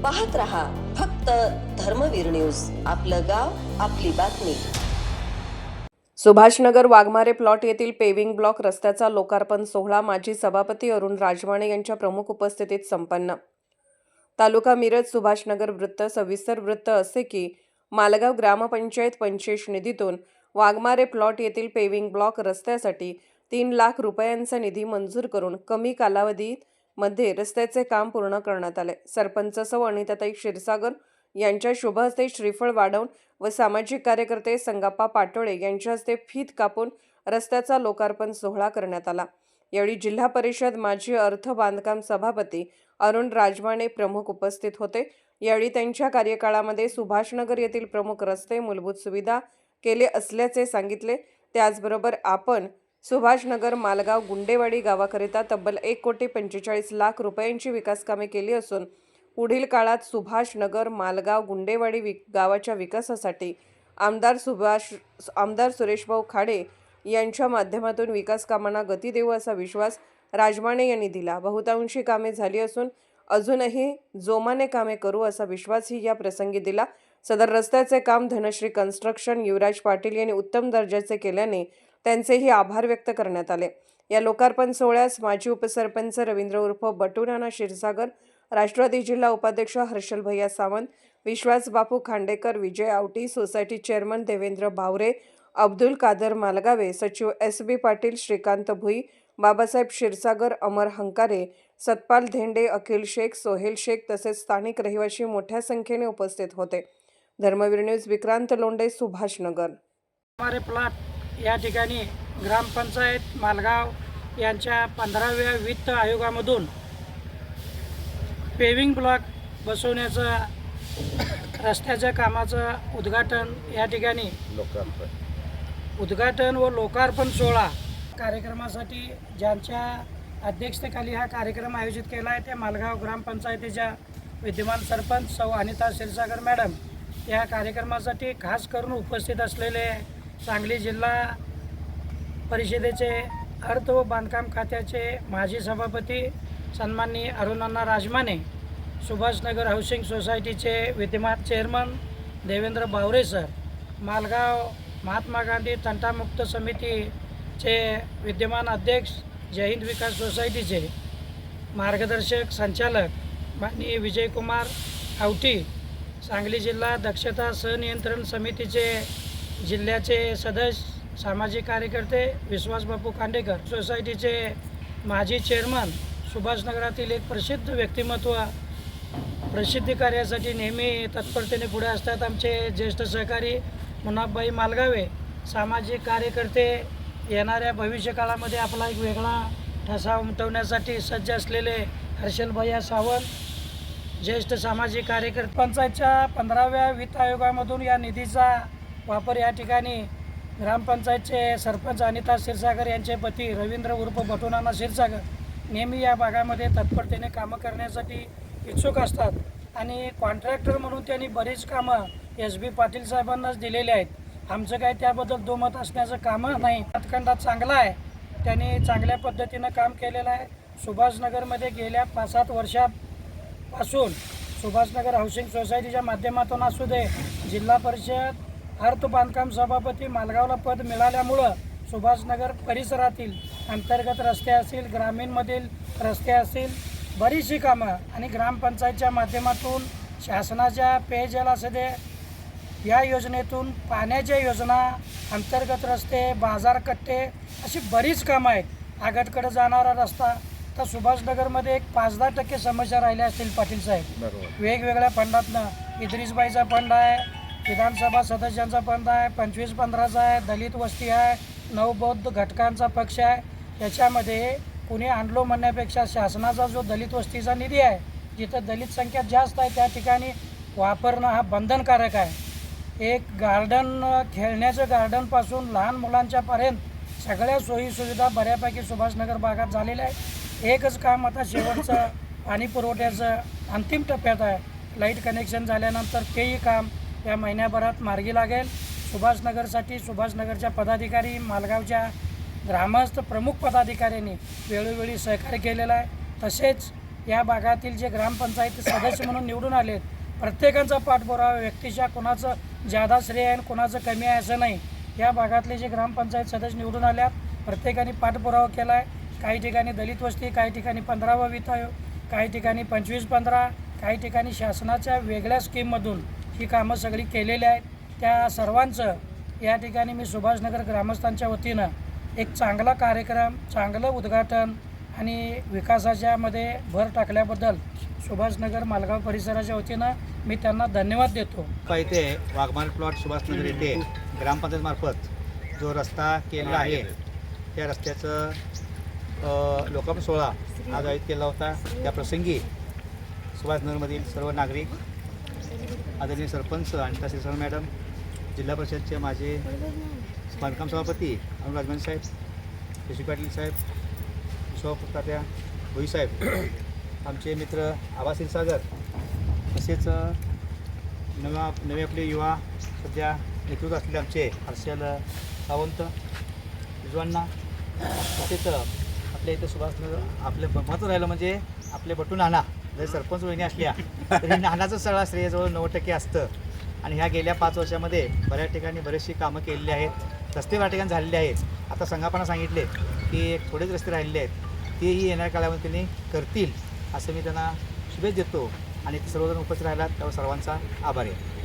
पाहत रहा फक्त धर्मवीर न्यूज, आपलं गाव आपली बातमी। सुभाषनगर वाघमारे प्लॉट येथील पेविंग ब्लॉक रस्त्याचा लोकार्पण सोहळा माजी सभापती अरुण राजमाणे यांच्या प्रमुख उपस्थितीत संपन्न। तालुका मिरज सुभाषनगर वृत्त सविस्तर वृत्त असे की मालगाव ग्रामपंचायत पंचेश निधीतून वाघमारे प्लॉट येथील पेविंग ब्लॉक रस्त्यासाठी 3 लाख रुपयांचा निधी मंजूर करून कमी कालावधीमध्ये रस्त्याचे काम पूर्ण करण्यात आले। सरपंच सौ अनिताताई क्षीरसागर यांच्या शुभ हस्ते श्रीफळ वाढवून व सामाजिक कार्यकर्ते संगाप्पा पाटोळे यांच्या हस्ते फीत कापून रस्त्याचा लोकार्पण सोहळा करण्यात आला। यावेळी जिल्हा परिषद माजी अर्थ बांधकाम सभापती अरुण राजमाणे प्रमुख उपस्थित होते। यावेळी त्यांच्या कार्यकाळामध्ये सुभाषनगर येथील प्रमुख रस्ते मूलभूत सुविधा केले असल्याचे सांगितले। त्याचबरोबर आपण सुभाषनगर मालगाव गुंडेवाडी गावाकरिता तब्बल 1,45,00,000 रुपयांची विकास कामे केली असून पुढील काळात सुभाषनगर मालगाव गुंडेवाडी गावाच्या विकासासाठी आमदार सुरेशभाऊ खाडे यांच्या माध्यमातून विकास कामांना गती देऊ असा विश्वास राजमाणे यांनी दिला। बहुतांशी कामे झाली असून अजूनही जोमाने कामे करू असा विश्वासही या प्रसंगी दिला। सदर रस्त्याचे काम धनश्री कन्स्ट्रक्शन युवराज पाटील यांनी उत्तम दर्जाचे केल्याने त्यांचेही आभार व्यक्त करण्यात आले। या लोकार्पण सोहळ्यास माजी उपसरपंच रवींद्र उर्फ बटूनाना क्षीरसागर, राष्ट्रवादी जिल्हा उपाध्यक्ष हर्षल भैया सावंत, विश्वास बापू खांडेकर, विजय आवटी, सोसायटी चेअरमन देवेंद्र भावरे, अब्दुल कादर मालगावे, सचिव SB पाटील, श्रीकांत भुई, बाबासाहेब क्षीरसागर, अमर हंकारे, सतपाल धेंडे, अखिल शेख, सोहेल शेख तसेच स्थानिक रहिवासी मोठ्या संख्येने उपस्थित होते। धर्मवीर न्यूज विक्रांत लोंढे, सुभाषनगर। हमारे प्लॉट या ठिकाणी ग्रामपंचायत मालगाव यांच्या 15व्या वित्त आयोगामधून पेविंग ब्लॉक बसवण्याचं रस्त्याच्या कामाचं उद्घाटन या ठिकाणी उद्घाटन व लोकार्पण सोहळा कार्यक्रमासाठी ज्यांच्या अध्यक्षतेखाली हा कार्यक्रम आयोजित केला आहे त्या मालगाव ग्रामपंचायतीच्या विद्यमान सरपंच सौ अनिता क्षीरसागर मॅडम या कार्यक्रमासाठी खास करून उपस्थित असलेले सांगली जिल्हा परिषदेचे अर्थ व बांधकाम खात्याचे माजी सभापती सन्माननीय अरुणांना राजमाने, सुभाषनगर हाऊसिंग सोसायटीचे विद्यमान चेअरमन देवेंद्र भावरे सर, मालगाव महात्मा गांधी तंटामुक्त समितीचे विद्यमान अध्यक्ष, जय हिंद विकास सोसायटीचे मार्गदर्शक संचालक माननीय विजयकुमार आवटी, सांगली जिल्हा दक्षता सहनियंत्रण समितीचे जिल्ह्याचे सदस्य सामाजिक कार्यकर्ते विश्वास बापू खांडेकर, सोसायटीचे माजी चेअरमन, सुभाषनगरातील एक प्रसिद्ध व्यक्तिमत्व, प्रसिद्धी कार्यासाठी नेहमी तत्परतेने पुढे असतात आमचे ज्येष्ठ सहकारी मुन्नाभाई मालगावे, सामाजिक कार्यकर्ते, येणाऱ्या भविष्यकाळामध्ये आपला एक वेगळा ठसा उमटवण्यासाठी सज्ज असलेले हर्षल भैया सावंत, ज्येष्ठ सामाजिक कार्यकर्ते। पंचायतच्या 15व्या वित्त आयोगामधून या निधीचा वापर या ठिकाणी ग्रामपंचायतचे सरपंच अनिता क्षीरसागर यांचे पती रवींद्र उर्फ बटूनाना क्षीरसागर नेहमी या भागामध्ये तत्परतेने कामं करण्यासाठी इच्छुक असतात आणि कॉन्ट्रॅक्टर म्हणून त्यांनी बरीच कामं SB पाटील साहेबांनाच दिलेली आहेत। आमचं काय त्याबद्दल दुमत असण्याचं कामं नाही, हातखंडा चांगला आहे, त्यांनी चांगल्या पद्धतीनं काम केलेलं आहे। सुभाषनगरमध्ये गेल्या 5-7 वर्षापासून सुभाषनगर हाऊसिंग सोसायटीच्या माध्यमातून असू दे, जिल्हा परिषद अर्थ बांधकाम सभापती मालगावला पद मिळाल्यामुळं सुभाषनगर परिसरातील अंतर्गत रस्ते असतील, ग्रामीणमधील रस्ते असतील, बरीचशी कामं आणि ग्रामपंचायतच्या माध्यमातून शासनाच्या पेयजल असू दे या योजनेतून पाण्याच्या योजना, अंतर्गत रस्ते, बाजारकट्टे अशी बरीच कामं आहेत। आगटकडे जाणारा रस्ता तर सुभाषनगरमध्ये एक 5-10% समस्या राहिल्या असतील पाटील साहेब। वेगवेगळ्या फंडातनं इद्रिसबाईचा फंड आहे, विधानसभा सदस्यांचा फंड आहे, 25-15चा आहे, दलित वस्ती आहे, नवबौद्ध घटकांचा पक्ष आहे। त्याच्यामध्ये कुणी आणलो म्हणण्यापेक्षा शासनाचा जो दलित वस्तीचा निधी आहे, जिथं दलित संख्या जास्त आहे त्या ठिकाणी वापरणं हा बंधनकारक आहे। एक गार्डन, खेळण्याचं गार्डनपासून लहान मुलांच्यापर्यंत सगळ्या सोयीसुविधा बऱ्यापैकी सुभाषनगर भागात झालेल्या आहे। एकच काम आता शेवटचं पाणी पुरवठ्याचं अंतिम टप्प्यात आहे। लाईट कनेक्शन झाल्यानंतर तेही काम या महिन्याभरात मार्गी लागेल। सुभाषनगरसाठी सुभाषनगरच्या पदाधिकारी, मालगावच्या ग्रामस्थ प्रमुख पदाधिकाऱ्यांनी वेळोवेळी सहकार्य केलेलं आहे। तसेच या भागातील जे ग्रामपंचायत सदस्य म्हणून निवडून आलेत, प्रत्येकाचा पाठपुरावा, व्यक्तीच्या कोणाचं ज्यादा श्रेय आहे आणि कोणाचं कमी आहे असं नाही. या भागातले जे ग्रामपंचायत सदस्य निवडून आल्यात प्रत्येकाने पाठपुरावा केला आहे. काही ठिकाणी दलित वस्ती, काही ठिकाणी 15वा वित्त आयोग, काही ठिकाणी 25-15, काही ठिकाणी शासनाच्या वेगळ्या स्कीममधून ही कामं सगळी केलेली आहेत. त्या सर्वांचं या ठिकाणी मी सुभाषनगर ग्रामस्थांच्या वतीनं एक चांगला कार्यक्रम, चांगलं उद्घाटन आणि विकासाच्यामध्ये भर टाकल्याबद्दल सुभाषनगर मालगाव परिसराच्या वतीनं मी त्यांना धन्यवाद देतो. इथे वाघमार प्लॉट सुभाषनगर येथे ग्रामपंचायतमार्फत जो रस्ता केलेला आहे त्या रस्त्याचं लोकार्पण सोहळा आज आयोजित केला होता. त्या प्रसंगी सुभाषनगरमधील सर्व नागरिक, आदरणीय सरपंच आणि तहसीलदार मॅडम, जिल्हा परिषदचे माझे बांधकाम सभापती अरुण राजवाणे साहेब, शशी पाटील साहेब, विश्वास भोई साहेब, आमचे मित्र आबा क्षीरसागर, तसेच नवे आपले युवा सध्या नेतृत्व असलेले आमचे हर्षल सावंत, रिजवान्ना, तसेच आपल्या इथं सुभाषनगर आपलं महत्त्व राहिलं म्हणजे आपले बटू नाना जरी सरपंच वहिनी असल्या तरी नानाचं सगळा श्रेय जवळ 90% असतं. आणि ह्या गेल्या 5 वर्षामध्ये बऱ्याच ठिकाणी बरेचशी कामं केलेली आहेत. रस्ते बऱ्याच ठिकाणी झालेले आहेत. आता संघापना सांगितले की थोडेच रस्ते राहिलेले आहेत, तेही येणाऱ्या काळामध्ये त्यांनी करतील असं मी त्यांना शुभेच्छा देतो. आणि ते सर्वजण उपस्थित राहिलात त्यावर सर्वांचा आभार आहे.